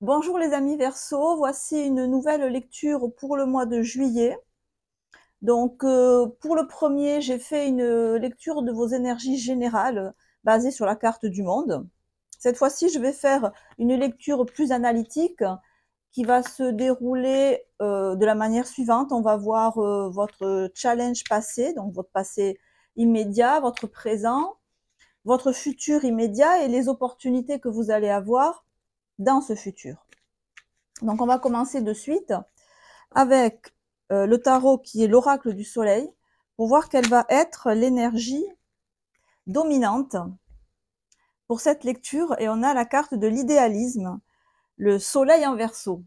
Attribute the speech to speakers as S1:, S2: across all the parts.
S1: Bonjour les amis Verseau, voici une nouvelle lecture pour le mois de juillet. Donc pour le premier, j'ai fait une lecture de vos énergies générales basée sur la carte du monde. Cette fois-ci, je vais faire une lecture plus analytique qui va se dérouler de la manière suivante. On va voir votre challenge passé, donc votre passé immédiat, votre présent, votre futur immédiat et les opportunités que vous allez avoir dans ce futur. Donc on va commencer de suite avec le tarot qui est l'oracle du soleil pour voir quelle va être l'énergie dominante pour cette lecture. Et on a la carte de l'idéalisme, le soleil en verso.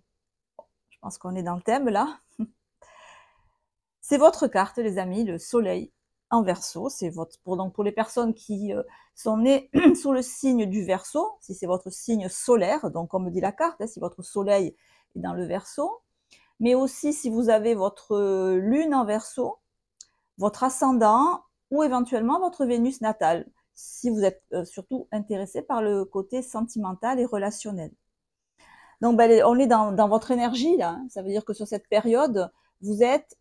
S1: Je pense qu'on est dans le thème là. C'est votre carte les amis, le soleil en verso. C'est votre pour les personnes qui sont nées sous le signe du verso, si c'est votre signe solaire, donc comme dit la carte, si votre soleil est dans le verso, mais aussi si vous avez votre lune en verso, votre ascendant ou éventuellement votre Vénus natale, si vous êtes surtout intéressé par le côté sentimental et relationnel. Donc on est dans votre énergie là, ça veut dire que sur cette période, vous êtes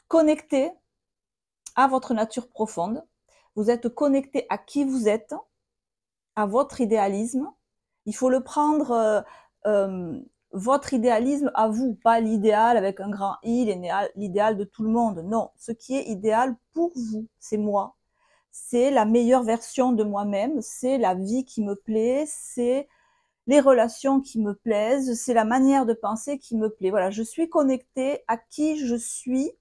S1: connecté à votre nature profonde, vous êtes connecté à qui vous êtes, à votre idéalisme. Il faut le prendre votre idéalisme à vous, pas l'idéal avec un grand I, l'idéal de tout le monde. Non, ce qui est idéal pour vous, c'est moi. C'est la meilleure version de moi-même, c'est la vie qui me plaît, c'est les relations qui me plaisent, c'est la manière de penser qui me plaît. Voilà, je suis connectée à qui je suis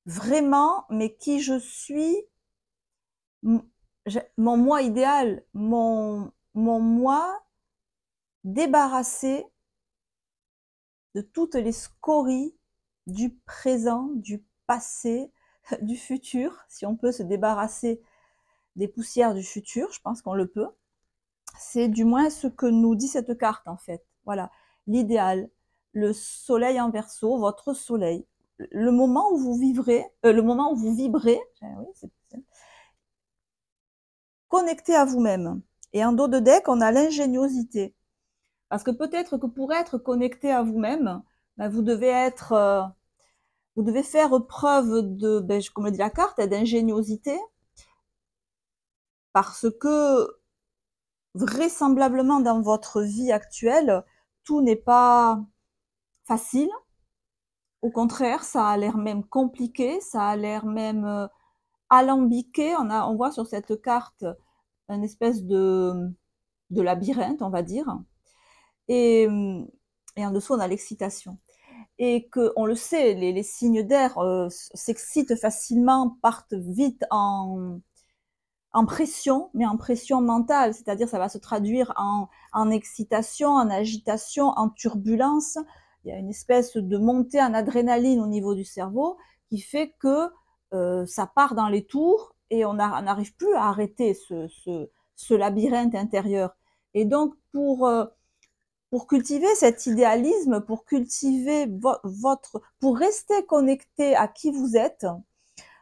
S1: vraiment, mais qui je suis, mon moi idéal, mon moi débarrassé de toutes les scories du présent, du passé, du futur. Si on peut se débarrasser des poussières du futur, je pense qu'on le peut. C'est du moins ce que nous dit cette carte en fait. Voilà, l'idéal, le soleil en verso, votre soleil, le moment où vous vivrez, le moment où vous vibrez, oui, c'est connecté à vous-même. Et en dos de deck, on a l'ingéniosité. Parce que peut-être que pour être connecté à vous-même, ben vous devez faire preuve de, comme le dit la carte, d'ingéniosité, parce que vraisemblablement dans votre vie actuelle, tout n'est pas facile. Au contraire, ça a l'air même compliqué, ça a l'air même alambiqué. On voit sur cette carte une espèce de labyrinthe, on va dire. Et en dessous, on a l'excitation. Et qu'on le sait, les signes d'air s'excitent facilement, partent vite en pression, mais en pression mentale, c'est-à-dire ça va se traduire en excitation, en agitation, en turbulence. Il y a une espèce de montée en adrénaline au niveau du cerveau qui fait que ça part dans les tours et on n'arrive plus à arrêter ce labyrinthe intérieur. Et donc pour cultiver cet idéalisme, pour cultiver pour rester connecté à qui vous êtes,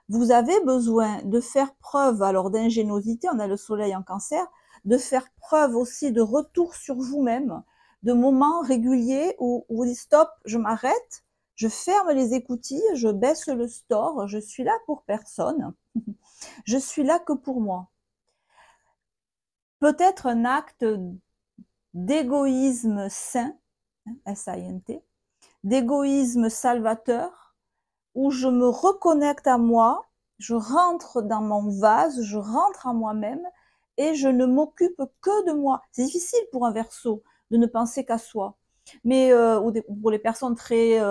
S1: vous avez besoin de faire preuve alors d'ingéniosité, on a le soleil en cancer, de faire preuve aussi de retour sur vous-même, de moments réguliers où vous dites stop, je m'arrête, je ferme les écoutilles, je baisse le store, je suis là pour personne, je suis là que pour moi. Peut-être un acte d'égoïsme sain, S-A-I-N-T, d'égoïsme salvateur, où je me reconnecte à moi, je rentre dans mon vase, je rentre à moi-même et je ne m'occupe que de moi. C'est difficile pour un Verseau de ne penser qu'à soi. Mais pour les personnes très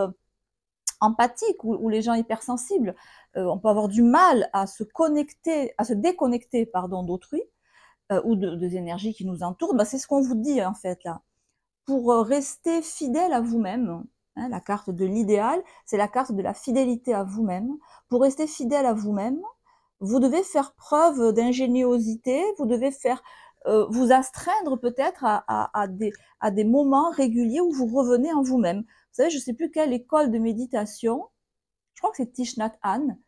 S1: empathiques ou les gens hypersensibles, on peut avoir du mal à se déconnecter d'autrui ou des énergies qui nous entourent. C'est ce qu'on vous dit en fait là. Pour rester fidèle à vous-même, la carte de l'idéal, c'est la carte de la fidélité à vous-même. Pour rester fidèle à vous-même, vous devez faire preuve d'ingéniosité, vous devez vous astreindre peut-être à des moments réguliers où vous revenez en vous-même. Vous savez, je ne sais plus quelle école de méditation, je crois que c'est Thich Nhat Hanh,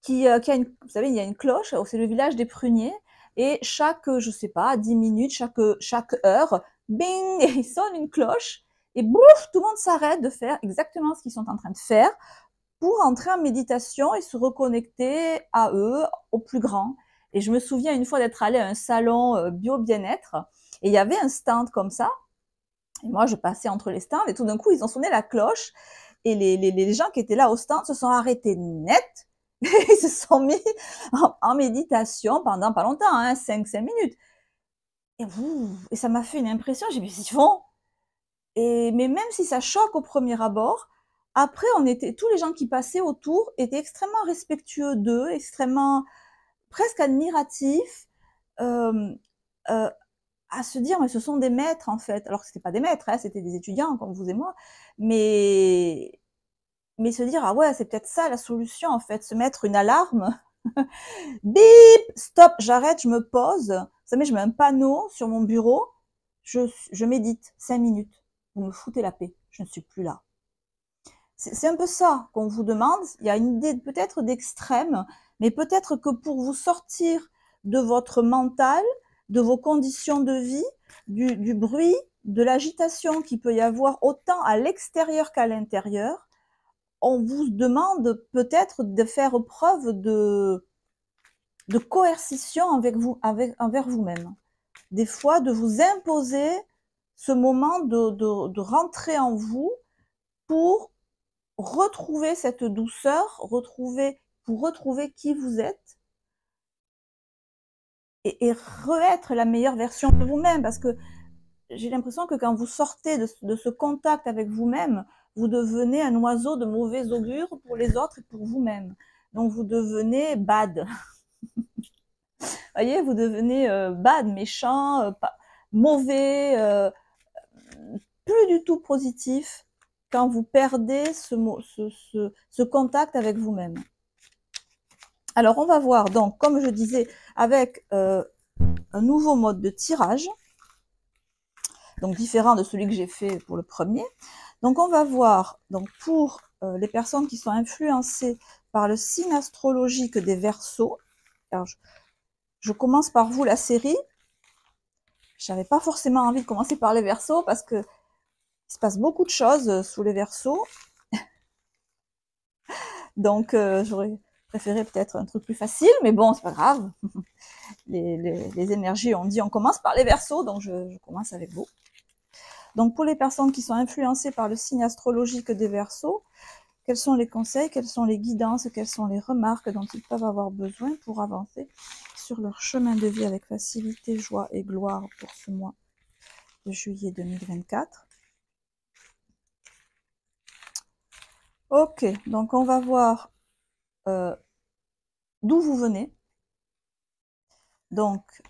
S1: qui a vous savez, il y a une cloche, c'est le village des pruniers, Et chaque, je sais pas, 10 minutes, chaque heure, bing, il sonne une cloche et bouf, tout le monde s'arrête de faire exactement ce qu'ils sont en train de faire pour entrer en méditation et se reconnecter à eux, au plus grand. Et je me souviens une fois d'être allée à un salon bio bien-être et il y avait un stand comme ça. Et moi, je passais entre les stands et tout d'un coup, ils ont sonné la cloche et les gens qui étaient là au stand se sont arrêtés net. Ils se sont mis en méditation pendant pas longtemps, hein, 5 minutes. Et ça m'a fait une impression, j'ai dit, mais ils font. Mais même si ça choque au premier abord, après, tous les gens qui passaient autour étaient extrêmement respectueux d'eux, extrêmement, presque admiratifs, euh, euh, à se dire, mais ce sont des maîtres en fait. Alors que c'était pas des maîtres, hein, c'était des étudiants comme vous et moi, mais se dire, ah ouais, c'est peut-être ça la solution en fait, se mettre une alarme. Bip, stop, j'arrête, je me pose. Vous savez, je mets un panneau sur mon bureau, je médite 5 minutes. Vous me foutez la paix, je ne suis plus là. C'est un peu ça qu'on vous demande. Il y a une idée peut-être d'extrême, mais peut-être que pour vous sortir de votre mental, de vos conditions de vie, du bruit, de l'agitation qu'il peut y avoir autant à l'extérieur qu'à l'intérieur, on vous demande peut-être de faire preuve de coercition envers vous-même. Des fois, de vous imposer ce moment de rentrer en vous pour retrouver cette douceur, pour retrouver qui vous êtes et re-être la meilleure version de vous-même. Parce que j'ai l'impression que quand vous sortez de ce contact avec vous-même, vous devenez un oiseau de mauvais augure pour les autres et pour vous-même. Donc vous devenez bad. Voyez, vous devenez bad, méchant, mauvais, plus du tout positif quand vous perdez ce contact avec vous-même. Alors, on va voir, donc, comme je disais, avec un nouveau mode de tirage, donc différent de celui que j'ai fait pour le premier. Donc, on va voir, donc, pour les personnes qui sont influencées par le signe astrologique des Verseaux. Alors, je commence par vous la série. J'avais pas forcément envie de commencer par les Verseaux parce que il se passe beaucoup de choses sous les Verseaux. Donc, j'aurais préféré peut-être un truc plus facile, mais bon, c'est pas grave. Les énergies ont dit on commence par les Verseaux, donc je commence avec vous. Donc, pour les personnes qui sont influencées par le signe astrologique des Verseaux, quels sont les conseils, quelles sont les guidances, quelles sont les remarques dont ils peuvent avoir besoin pour avancer sur leur chemin de vie avec facilité, joie et gloire pour ce mois de juillet 2024. Ok, donc on va voir d'où vous venez. Donc,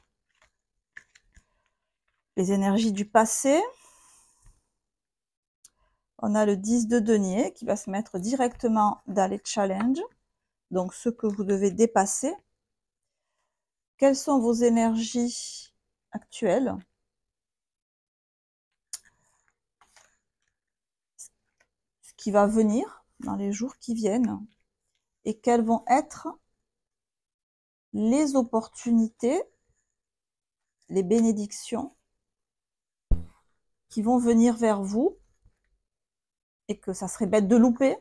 S1: les énergies du passé. On a le 10 de denier qui va se mettre directement dans les challenges, donc ce que vous devez dépasser. Quelles sont vos énergies actuelles? Ce qui va venir dans les jours qui viennent et quelles vont être les opportunités, les bénédictions qui vont venir vers vous et que ça serait bête de louper,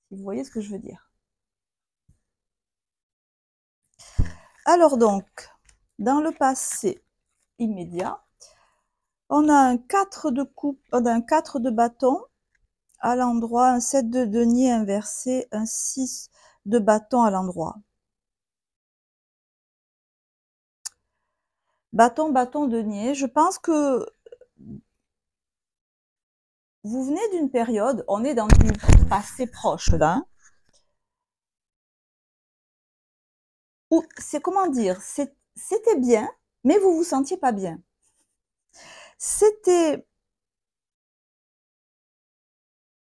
S1: si vous voyez ce que je veux dire. Alors donc, dans le passé immédiat, on a un 4 de coupe, on a un 4 de bâton à l'endroit, un 7 de denier inversé, un 6 de bâton à l'endroit. Bâton, bâton, denier. Je pense que vous venez d'une période, on est dans du passé proche là, où c'est comment dire, c'était bien, mais vous vous sentiez pas bien.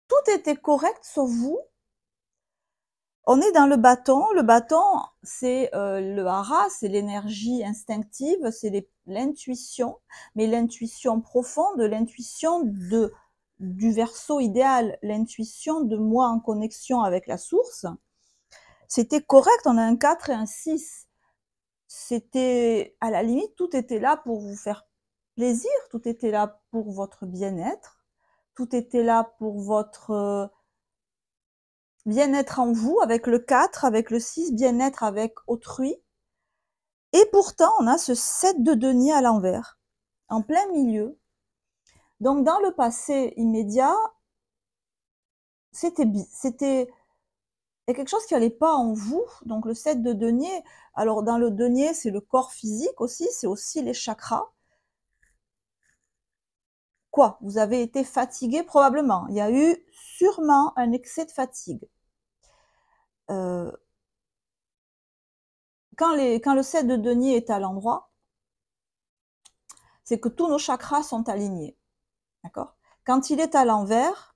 S1: Tout était correct sauf vous. On est dans le bâton. Le bâton, c'est le hara, c'est l'énergie instinctive, c'est l'intuition, mais l'intuition profonde, l'intuition du Verseau idéal, l'intuition de moi en connexion avec la source. C'était correct, on a un 4 et un 6. c'était, à la limite, tout était là pour vous faire plaisir, tout était là pour votre bien-être, tout était là pour votre bien-être en vous, avec le 4, avec le 6, bien-être avec autrui. Et pourtant, on a ce 7 de denier à l'envers, en plein milieu. Donc, dans le passé immédiat, c'était, il y a quelque chose qui n'allait pas en vous. Donc, le 7 de denier, alors dans le denier, c'est le corps physique aussi, c'est aussi les chakras. Quoi? Vous avez été fatigué probablement. Il y a eu sûrement un excès de fatigue. Quand le 7 de denier est à l'endroit, c'est que tous nos chakras sont alignés. D'accord? Quand il est à l'envers,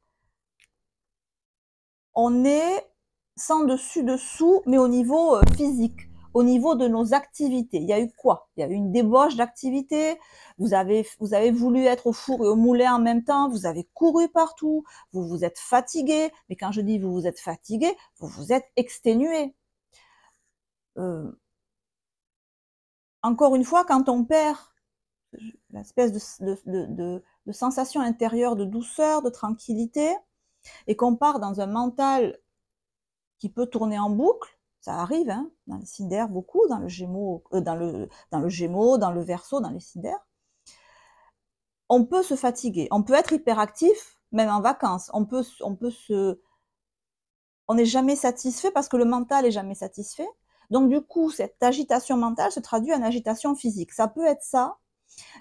S1: on est sans dessus-dessous, mais au niveau physique, au niveau de nos activités. Il y a eu quoi? Il y a eu une débauche d'activité, vous avez voulu être au four et au moulin en même temps, vous avez couru partout, vous vous êtes fatigué, mais quand je dis vous vous êtes fatigué, vous vous êtes exténué. Encore une fois, quand on perd l'espèce de sensation intérieure de douceur, de tranquillité, et qu'on part dans un mental qui peut tourner en boucle, ça arrive, hein, dans les sidères beaucoup, dans le Gémeaux, dans le Gémeaux, dans le Verseau, dans les sidères, on peut se fatiguer, on peut être hyperactif, même en vacances, on n'est jamais satisfait parce que le mental est jamais satisfait. Donc du coup, cette agitation mentale se traduit en agitation physique. Ça peut être ça,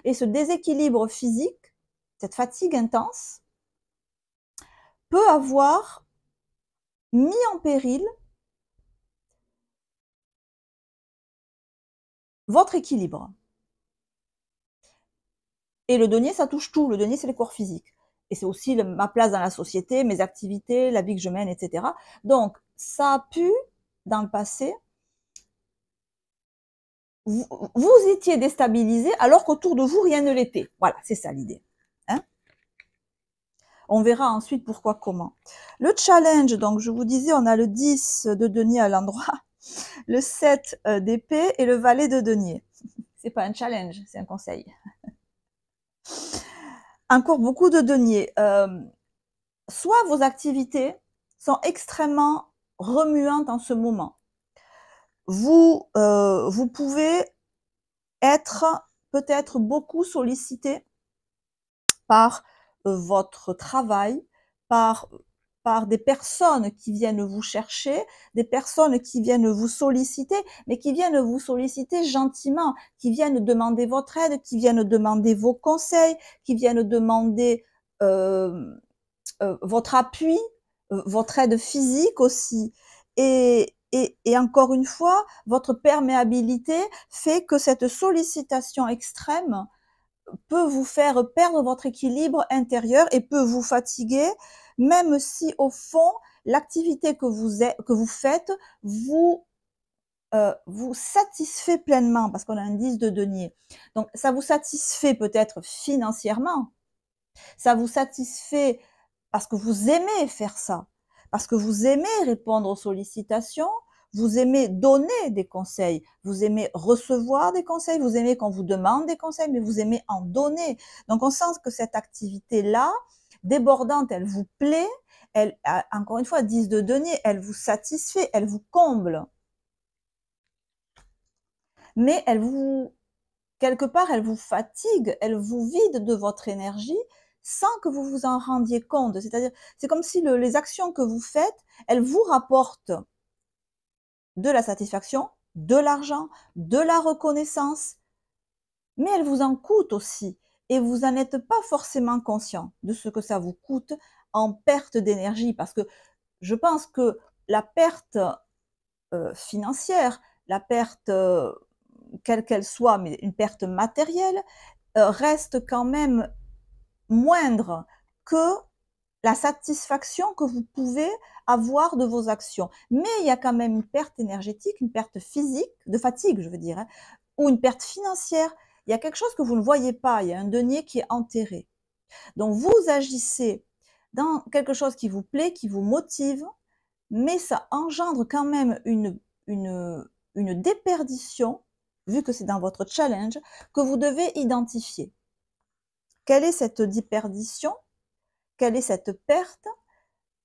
S1: et ce déséquilibre physique, cette fatigue intense, peut avoir mis en péril votre équilibre. Et le denier, ça touche tout. Le denier, c'est les corps physiques. Et c'est aussi ma place dans la société, mes activités, la vie que je mène, etc. Donc, ça a pu, dans le passé, vous étiez déstabilisé alors qu'autour de vous, rien ne l'était. Voilà, c'est ça l'idée. Hein? On verra ensuite pourquoi, comment. Le challenge, donc je vous disais, on a le 10 de denier à l'endroit, le 7 d'épée et le valet de denier. C'est pas un challenge, c'est un conseil. Encore beaucoup de deniers. Soit vos activités sont extrêmement remuantes en ce moment. Vous pouvez être peut-être beaucoup sollicité par votre travail, par des personnes qui viennent vous chercher, des personnes qui viennent vous solliciter, mais qui viennent vous solliciter gentiment, qui viennent demander votre aide, qui viennent demander vos conseils, qui viennent demander votre appui, votre aide physique aussi. Et encore une fois, votre perméabilité fait que cette sollicitation extrême peut vous faire perdre votre équilibre intérieur et peut vous fatiguer, même si au fond, l'activité que vous faites vous satisfait pleinement, parce qu'on a un 10 de denier. Donc, ça vous satisfait peut-être financièrement, ça vous satisfait parce que vous aimez faire ça, parce que vous aimez répondre aux sollicitations, vous aimez donner des conseils, vous aimez recevoir des conseils, vous aimez qu'on vous demande des conseils, mais vous aimez en donner. Donc on sent que cette activité-là, débordante, elle vous plaît, elle, encore une fois, 10 de denier, elle vous satisfait, elle vous comble. Mais quelque part, elle vous fatigue, elle vous vide de votre énergie sans que vous vous en rendiez compte. C'est-à-dire, c'est comme si les actions que vous faites, elles vous rapportent de la satisfaction, de l'argent, de la reconnaissance, mais elles vous en coûtent aussi. Et vous n'en êtes pas forcément conscient de ce que ça vous coûte en perte d'énergie. Parce que je pense que la perte financière, la perte quelle qu'elle soit, mais une perte matérielle, reste quand même moindre que la satisfaction que vous pouvez avoir de vos actions. Mais il y a quand même une perte énergétique, une perte physique, de fatigue, je veux dire, hein, ou une perte financière. Il y a quelque chose que vous ne voyez pas, il y a un denier qui est enterré. Donc vous agissez dans quelque chose qui vous plaît, qui vous motive, mais ça engendre quand même une déperdition vu que c'est dans votre challenge, que vous devez identifier. Quelle est cette déperdition? Quelle est cette perte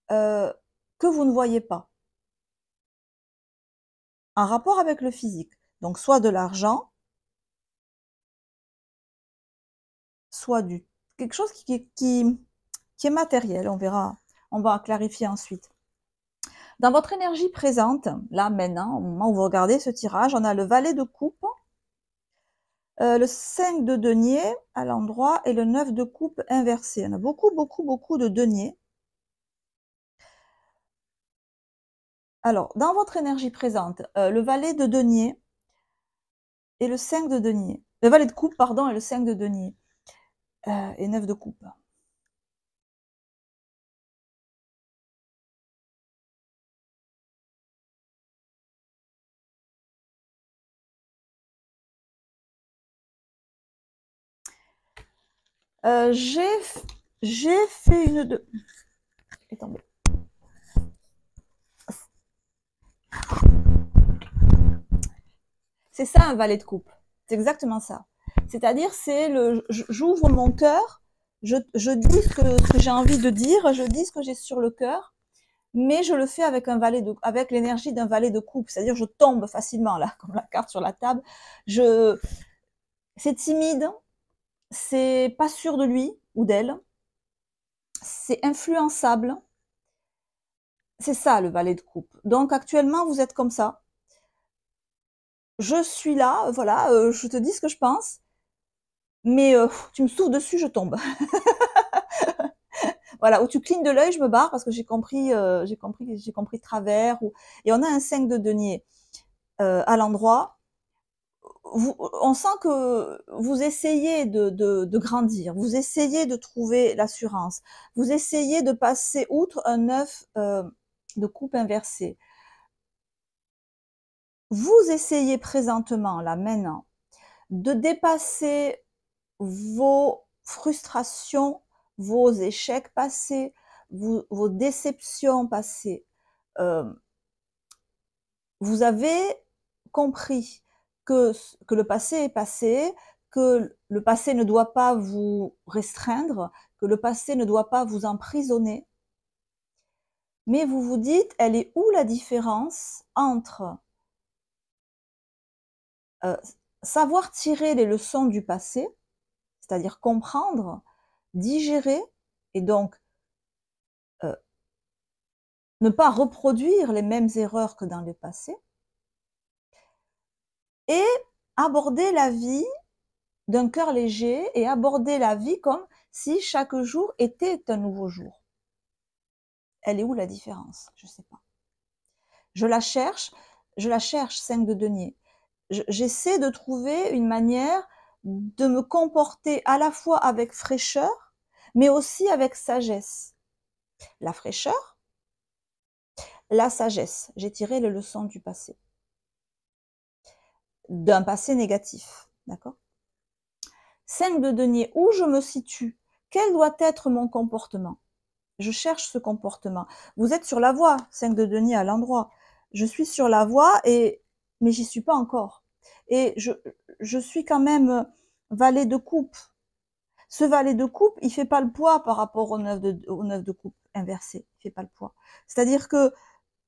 S1: que vous ne voyez pas? En rapport avec le physique. Donc, soit de l'argent, soit quelque chose qui est matériel, on verra, on va clarifier ensuite. Dans votre énergie présente, là maintenant, au moment où vous regardez ce tirage, on a le valet de coupe, le 5 de denier à l'endroit et le 9 de coupe inversé. On a beaucoup, beaucoup, beaucoup de deniers. Alors, dans votre énergie présente, le valet de denier et le 5 de denier. Le valet de coupe, pardon, et le 5 de denier. Et 9 de coupe. J'ai fait une de... Attendez. C'est ça un valet de coupe. C'est exactement ça. C'est-à-dire, c'est le, j'ouvre mon cœur, je dis ce que j'ai envie de dire, je dis ce que j'ai sur le cœur, mais je le fais avec avec l'énergie d'un valet de coupe. C'est-à-dire, je tombe facilement là, comme la carte sur la table. C'est timide, c'est pas sûr de lui ou d'elle, c'est influençable. C'est ça le valet de coupe. Donc actuellement, vous êtes comme ça. Je suis là, voilà, je te dis ce que je pense, mais tu me souffles dessus, je tombe. Voilà, ou tu clignes de l'œil, je me barre parce que j'ai compris de travers. Et on a un 5 de denier à l'endroit. On sent que vous essayez de grandir, vous essayez de trouver l'assurance, vous essayez de passer outre un 9 de coupe inversée. Vous essayez présentement, là maintenant, de dépasser vos frustrations, vos échecs passés, vos déceptions passées. Vous avez compris que le passé est passé, que le passé ne doit pas vous restreindre, que le passé ne doit pas vous emprisonner. Mais vous vous dites, elle est où la différence entre savoir tirer les leçons du passé, c'est-à-dire comprendre, digérer, et donc ne pas reproduire les mêmes erreurs que dans le passé, et aborder la vie d'un cœur léger et aborder la vie comme si chaque jour était un nouveau jour. Elle est où la différence? Je ne sais pas. Je la cherche, 5 de denier. J'essaie de trouver une manière de me comporter à la fois avec fraîcheur, mais aussi avec sagesse. La fraîcheur, la sagesse. J'ai tiré les leçons du passé. D'un passé négatif. D'accord? 5 de denier, où je me situe? Quel doit être mon comportement? Je cherche ce comportement. Vous êtes sur la voie, 5 de denier à l'endroit. Je suis sur la voie, mais j'y suis pas encore. Et je suis quand même valet de coupe. Ce valet de coupe, il fait pas le poids par rapport au 9 de coupe inversé. Il fait pas le poids. C'est-à-dire que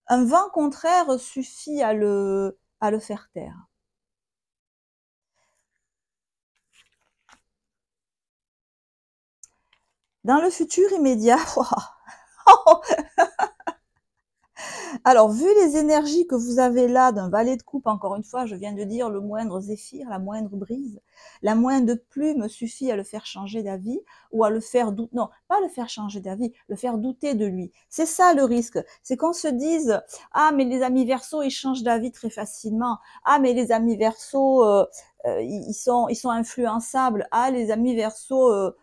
S1: un vent contraire suffit à le faire taire. Dans le futur immédiat, alors, vu les énergies que vous avez là d'un valet de coupe, encore une fois, je viens de dire le moindre zéphyr, la moindre brise, la moindre plume suffit à le faire changer d'avis ou à le faire douter, non, pas le faire changer d'avis, le faire douter de lui. C'est ça le risque, c'est qu'on se dise, ah mais les amis Verseaux, ils changent d'avis très facilement, ah mais les amis Verseaux, ils sont influençables, ah les amis Verseaux,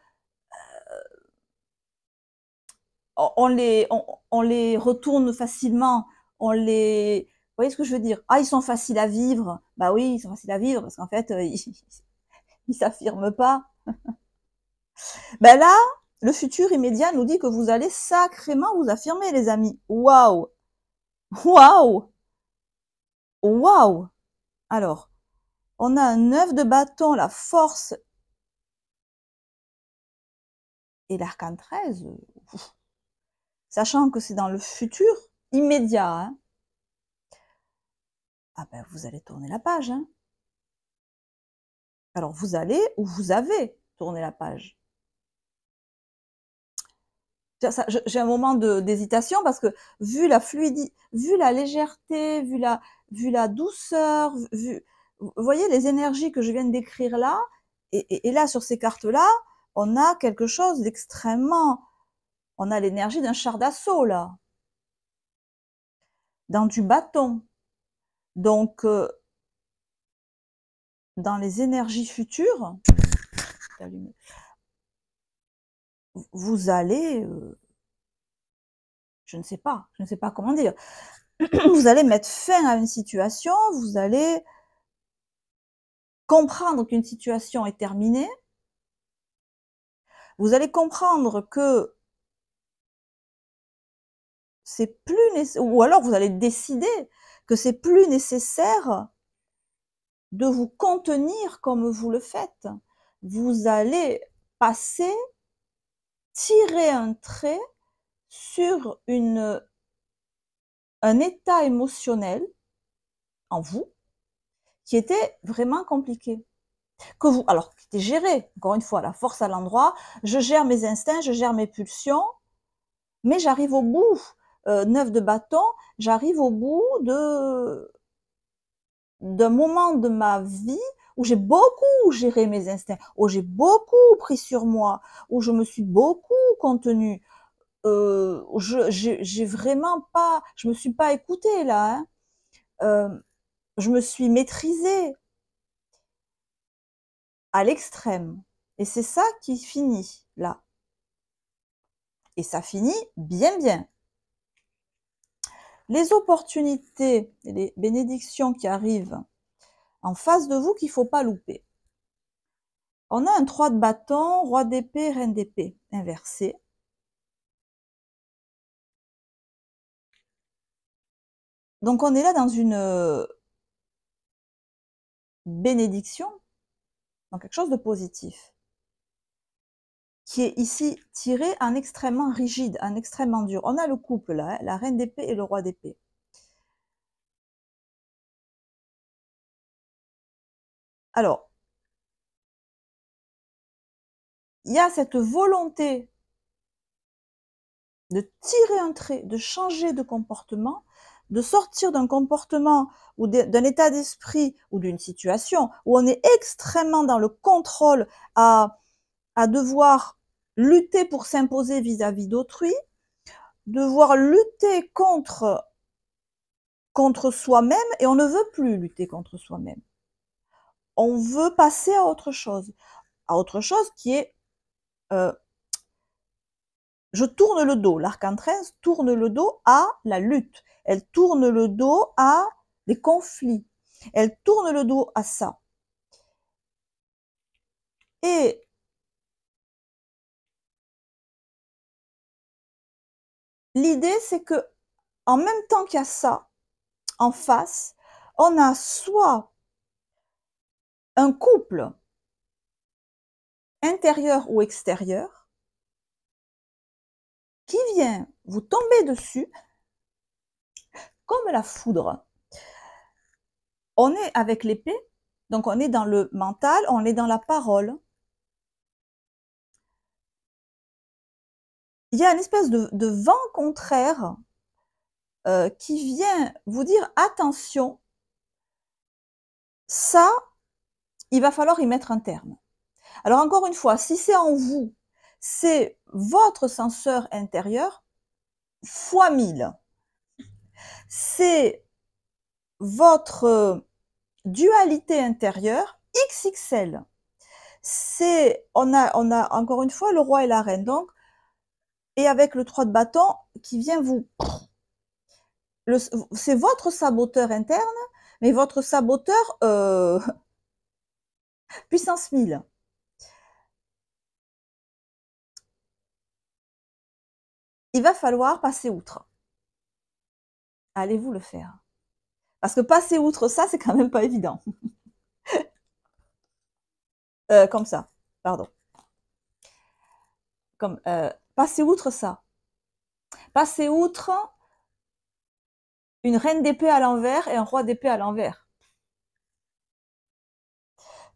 S1: on les retourne facilement, vous voyez ce que je veux dire? Ah, ils sont faciles à vivre. Bah oui, ils sont faciles à vivre parce qu'en fait, ils s'affirment pas. Ben là, le futur immédiat nous dit que vous allez sacrément vous affirmer, les amis. Waouh! Waouh! Waouh! Alors, On a un 9 de bâton, la force et l'arcane 13. Sachant que c'est dans le futur immédiat. Hein. Ah ben, vous allez tourner la page. Hein. Alors, vous allez ou vous avez tourné la page. J'ai un moment d'hésitation parce que vu la fluidité, vu la légèreté, vu la douceur, vous voyez les énergies que je viens de décrire là, et là sur ces cartes-là, on a quelque chose d'extrêmement, on a l'énergie d'un char d'assaut là, dans du bâton. Donc, dans les énergies futures, vous allez, je ne sais pas comment dire, vous allez mettre fin à une situation, vous allez comprendre qu'une situation est terminée, vous allez comprendre que c'est plus nécessaire, ou alors vous allez décider que c'est plus nécessaire de vous contenir comme vous le faites. Vous allez passer, tirer un trait sur un état émotionnel en vous qui était vraiment compliqué. Que vous, alors, qui était géré, encore une fois, la force à l'endroit, je gère mes instincts, je gère mes pulsions, mais j'arrive au bout, 9 de bâton, j'arrive au bout d'un moment de ma vie où j'ai beaucoup géré mes instincts, où j'ai beaucoup pris sur moi, où je me suis beaucoup contenue. J'ai vraiment pas, je me suis pas écoutée là. Hein. Je me suis maîtrisée à l'extrême. Et c'est ça qui finit là. Et ça finit bien bien. Les opportunités et les bénédictions qui arrivent en face de vous qu'il ne faut pas louper. On a un 3 de bâton, roi d'épée, reine d'épée, inversé. Donc on est là dans une bénédiction, dans quelque chose de positif, qui est ici tiré en extrêmement rigide, en extrêmement dur. On a le couple là, hein, la reine d'épée et le roi d'épée. Alors, il y a cette volonté de tirer un trait, de changer de comportement, de sortir d'un comportement ou d'un état d'esprit ou d'une situation où on est extrêmement dans le contrôle à devoir lutter pour s'imposer vis-à-vis d'autrui, devoir lutter contre soi-même, et on ne veut plus lutter contre soi-même. On veut passer à autre chose qui est je tourne le dos. L'arcane 13 tourne le dos à la lutte. Elle tourne le dos à des conflits. Elle tourne le dos à ça. Et l'idée, c'est que en même temps qu'il y a ça, en face, on a soit un couple intérieur ou extérieur qui vient vous tomber dessus comme la foudre. On est avec l'épée, donc on est dans le mental, on est dans la parole. Il y a une espèce de vent contraire qui vient vous dire attention, ça, il va falloir y mettre un terme. Alors encore une fois, si c'est en vous, c'est votre censeur intérieur fois 1000. C'est votre dualité intérieure XXL. On a encore une fois le roi et la reine, donc, et avec le 3 de bâton qui vient vous... C'est votre saboteur interne, mais votre saboteur puissance 1000. Il va falloir passer outre. Allez-vous le faire? Parce que passer outre ça, c'est quand même pas évident. Comme ça, pardon. Comme, passez outre ça. Passez outre une reine d'épée à l'envers et un roi d'épée à l'envers.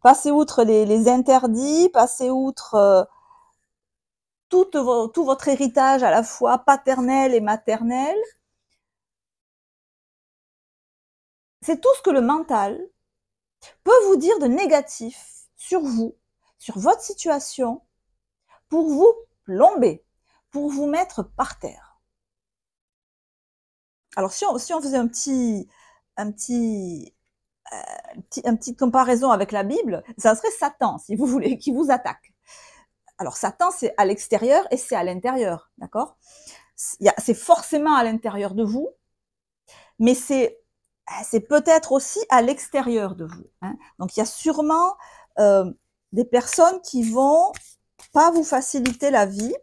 S1: Passez outre les interdits, passez outre tout votre héritage à la fois paternel et maternel. C'est tout ce que le mental peut vous dire de négatif sur vous, sur votre situation, pour vous plomber, pour vous mettre par terre. Alors si on faisait une petite comparaison avec la Bible, ça serait Satan, si vous voulez, qui vous attaque. Alors Satan, c'est à l'extérieur et c'est à l'intérieur, d'accord? C'est forcément à l'intérieur de vous, mais c'est peut-être aussi à l'extérieur de vous. Hein. Donc il y a sûrement des personnes qui vont pas vous faciliter la vie,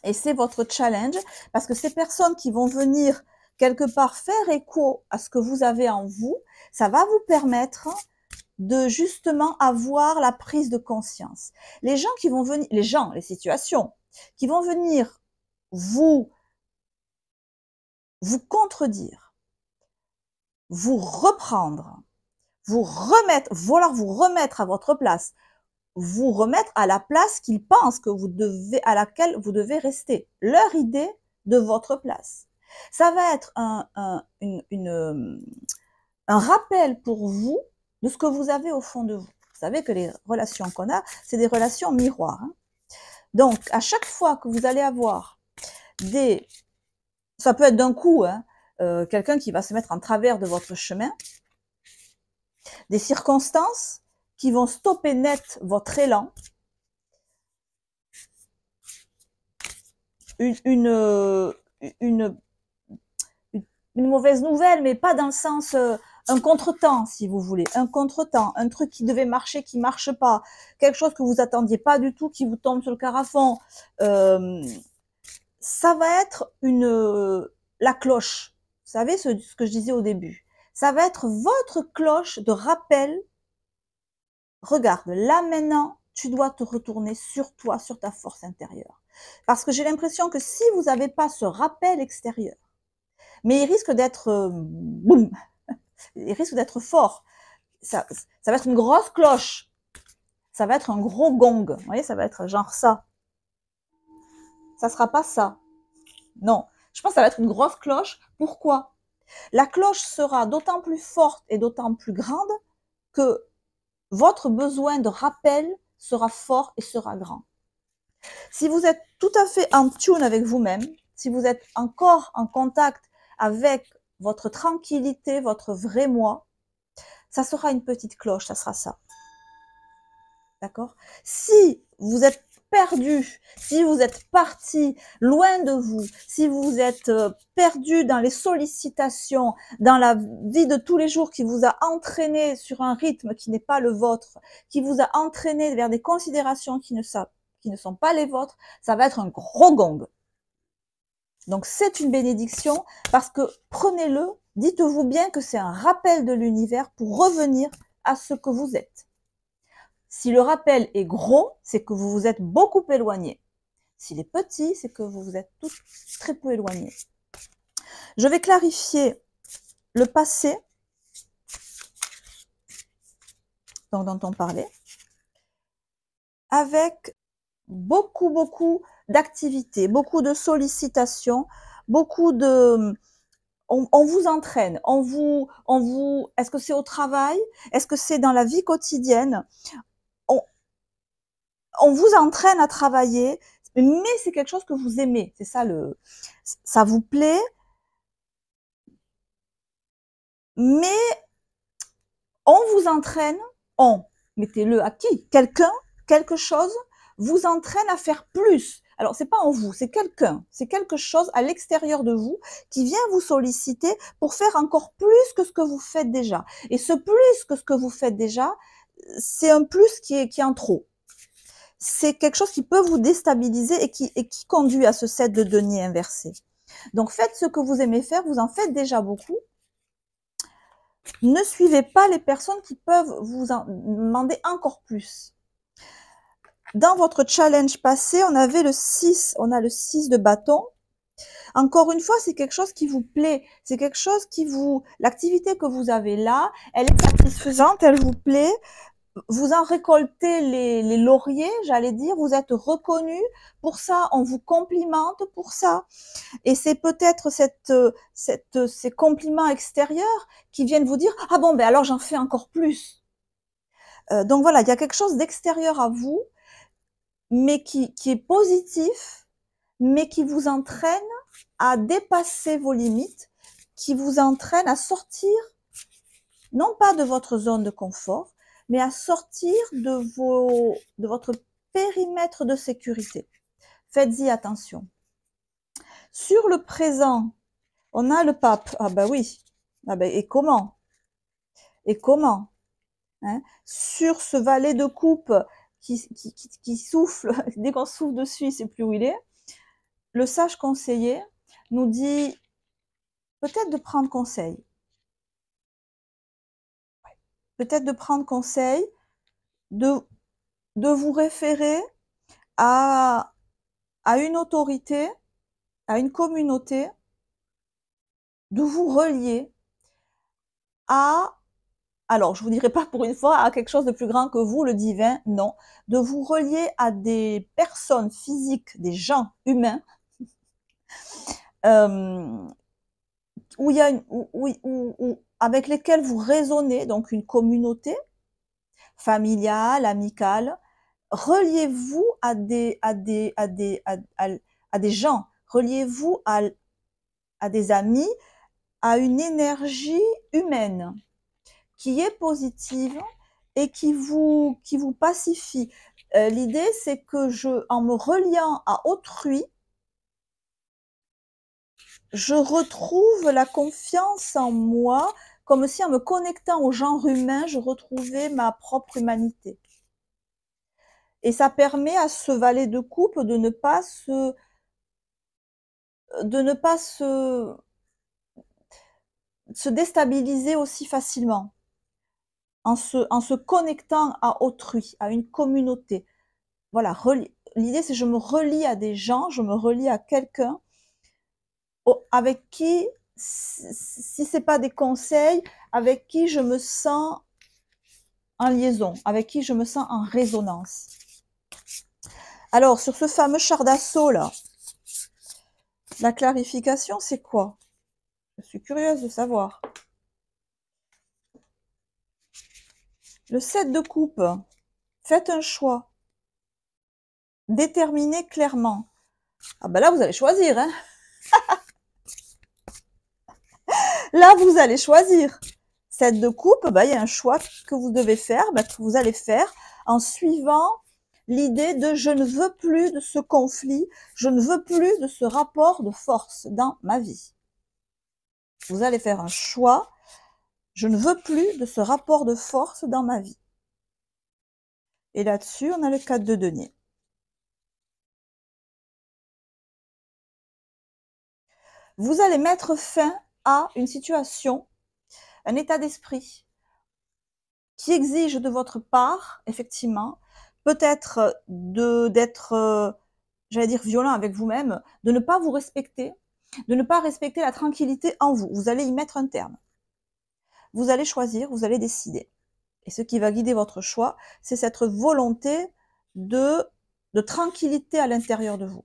S1: et c'est votre challenge, parce que ces personnes qui vont venir quelque part faire écho à ce que vous avez en vous, ça va vous permettre de justement avoir la prise de conscience. Les gens qui vont venir, les situations qui vont venir vous contredire, vous reprendre, vouloir vous remettre à votre place, vous remettre à la place qu'ils pensent à laquelle vous devez rester, leur idée de votre place. Ça va être un rappel pour vous de ce que vous avez au fond de vous. Vous savez que les relations qu'on a, c'est des relations miroirs. Hein. Donc, à chaque fois que vous allez avoir ça peut être d'un coup, hein, quelqu'un qui va se mettre en travers de votre chemin, des circonstances qui vont stopper net votre élan, une mauvaise nouvelle, mais pas dans le sens un contretemps, si vous voulez, un contretemps, un truc qui devait marcher, qui marche pas, quelque chose que vous attendiez pas du tout, qui vous tombe sur le carafon. Ça va être la cloche. Vous savez ce que je disais au début. Ça va être votre cloche de rappel. Regarde, là maintenant, tu dois te retourner sur toi, sur ta force intérieure. Parce que j'ai l'impression que si vous n'avez pas ce rappel extérieur, mais il risque d'être boum, il risque d'être fort. Ça va être une grosse cloche. Ça va être un gros gong. Vous voyez, ça va être genre ça. Ça sera pas ça. Non. Je pense que ça va être une grosse cloche. Pourquoi? La cloche sera d'autant plus forte et d'autant plus grande que votre besoin de rappel sera fort et sera grand. Si vous êtes tout à fait en tune avec vous-même, si vous êtes encore en contact avec votre tranquillité, votre vrai moi, ça sera une petite cloche, ça sera ça. D'accord? Si vous êtes perdu, si vous êtes parti loin de vous, si vous êtes perdu dans les sollicitations, dans la vie de tous les jours qui vous a entraîné sur un rythme qui n'est pas le vôtre, qui vous a entraîné vers des considérations qui ne sont pas les vôtres, ça va être un gros gong. Donc c'est une bénédiction parce que prenez-le, dites-vous bien que c'est un rappel de l'univers pour revenir à ce que vous êtes. Si le rappel est gros, c'est que vous vous êtes beaucoup éloigné. S'il est petit, c'est que vous vous êtes tous très peu éloigné. Je vais clarifier le passé dont on parlait avec beaucoup d'activités, beaucoup de sollicitations, beaucoup de... On vous entraîne, est-ce que c'est au travail? Est-ce que c'est dans la vie quotidienne? On vous entraîne à travailler, mais c'est quelque chose que vous aimez. C'est ça ça vous plaît, mais on vous entraîne, mettez-le à qui? Quelqu'un, quelque chose vous entraîne à faire plus. Alors, c'est pas en vous, c'est quelqu'un, c'est quelque chose à l'extérieur de vous qui vient vous solliciter pour faire encore plus que ce que vous faites déjà. Et ce plus que ce que vous faites déjà, c'est un plus qui est en trop. C'est quelque chose qui peut vous déstabiliser et qui conduit à ce 7 de denier inversé. Donc, faites ce que vous aimez faire, vous en faites déjà beaucoup. Ne suivez pas les personnes qui peuvent vous en demander encore plus. dans votre challenge passé, on avait le 6, on a le 6 de bâton. Encore une fois, c'est quelque chose qui vous plaît, c'est quelque chose qui vous, l'activité que vous avez là, elle est satisfaisante, elle vous plaît, vous en récoltez les lauriers, j'allais dire, vous êtes reconnu pour ça, on vous complimente pour ça. Et c'est peut-être ces compliments extérieurs qui viennent vous dire, ah bon, ben alors j'en fais encore plus. Donc voilà, il y a quelque chose d'extérieur à vous, mais qui est positif, mais qui vous entraîne à dépasser vos limites, qui vous entraîne à sortir, non pas de votre zone de confort, mais à sortir de votre périmètre de sécurité. Faites-y attention. Sur le présent, on a le pape. Ah ben oui. Ah ben, et comment? Et comment? Hein? Sur ce valet de coupe qui souffle, dès qu'on souffle dessus, il sait plus où il est. Le sage conseiller nous dit peut-être de prendre conseil. Peut-être de prendre conseil, de vous référer à une autorité, à une communauté, de vous relier à, alors je vous dirai pas pour une fois à quelque chose de plus grand que vous, le divin, non, de vous relier à des personnes physiques, des gens humains, où il y a avec lesquels vous raisonnez, donc une communauté familiale, amicale. Reliez-vous à des gens, reliez-vous à des amis, à une énergie humaine qui est positive et qui vous pacifie. L'idée, c'est que en me reliant à autrui, je retrouve la confiance en moi, comme si en me connectant au genre humain, je retrouvais ma propre humanité. Et ça permet à ce valet de coupe de ne pas se déstabiliser aussi facilement en se connectant à autrui, à une communauté. Voilà, l'idée c'est je me relie à des gens, je me relie à quelqu'un avec qui, si c'est pas des conseils, avec qui je me sens en liaison, avec qui je me sens en résonance. Alors, sur ce fameux char d'assaut là, la clarification c'est quoi? Je suis curieuse de savoir. Le 7 de coupe, faites un choix. Déterminez clairement. Ah ben là, vous allez choisir. Hein. Là, vous allez choisir. 7 de coupe, ben, il y a un choix que vous devez faire, ben, que vous allez faire en suivant l'idée de je ne veux plus de ce conflit, je ne veux plus de ce rapport de force dans ma vie. Vous allez faire un choix, je ne veux plus de ce rapport de force dans ma vie. Et là-dessus, on a le 4 de denier. Vous allez mettre fin à une situation, un état d'esprit qui exige de votre part, effectivement, peut-être d'être, j'allais dire violent avec vous-même, de ne pas vous respecter, de ne pas respecter la tranquillité en vous. Vous allez y mettre un terme. Vous allez choisir, vous allez décider. Et ce qui va guider votre choix, c'est cette volonté de tranquillité à l'intérieur de vous.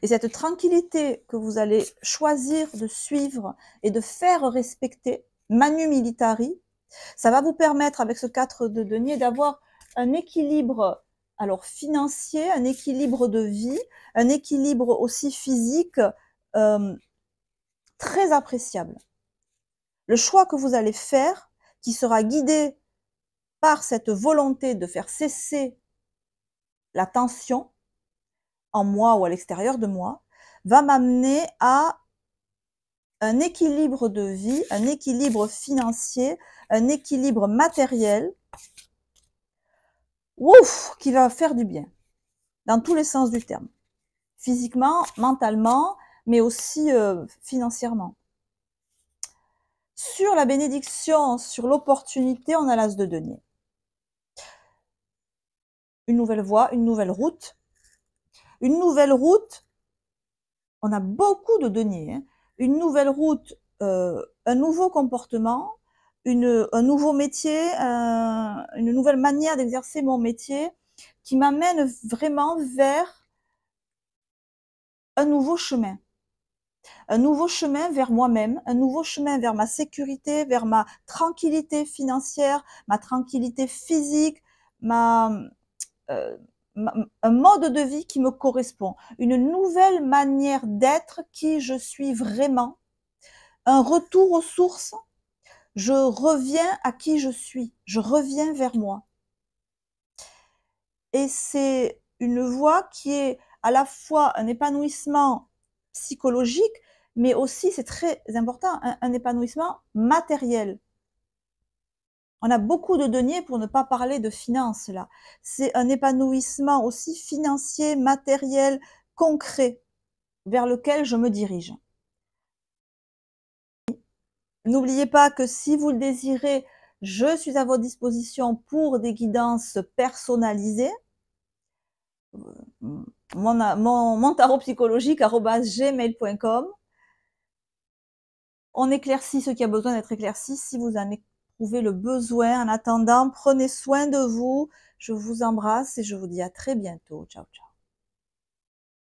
S1: Et cette tranquillité que vous allez choisir de suivre et de faire respecter, manu militari, ça va vous permettre, avec ce 4 de denier, d'avoir un équilibre alors financier, un équilibre de vie, un équilibre aussi physique très appréciable. Le choix que vous allez faire, qui sera guidé par cette volonté de faire cesser la tension, en moi ou à l'extérieur de moi, va m'amener à un équilibre de vie, un équilibre financier, un équilibre matériel, ouf, qui va faire du bien, dans tous les sens du terme. Physiquement, mentalement, mais aussi financièrement. Sur la bénédiction, sur l'opportunité, on a l'as de denier. une nouvelle voie, une nouvelle route. Une nouvelle route, on a beaucoup de deniers, hein. Une nouvelle route, un nouveau comportement, un nouveau métier, une nouvelle manière d'exercer mon métier qui m'amène vraiment vers un nouveau chemin. Un nouveau chemin vers moi-même, un nouveau chemin vers ma sécurité, vers ma tranquillité financière, ma tranquillité physique, euh, un mode de vie qui me correspond, une nouvelle manière d'être qui je suis vraiment, un retour aux sources, je reviens à qui je suis, je reviens vers moi. Et c'est une voie qui est à la fois un épanouissement psychologique, mais aussi, c'est très important, un épanouissement matériel. On a beaucoup de deniers pour ne pas parler de finances là. C'est un épanouissement aussi financier, matériel, concret, vers lequel je me dirige. N'oubliez pas que si vous le désirez, je suis à votre disposition pour des guidances personnalisées. Mon tarot psychologique @gmail.com. On éclaircit ce qui a besoin d'être éclairci si vous en éprouvez le besoin. En attendant, prenez soin de vous. Je vous embrasse et je vous dis à très bientôt. Ciao, ciao.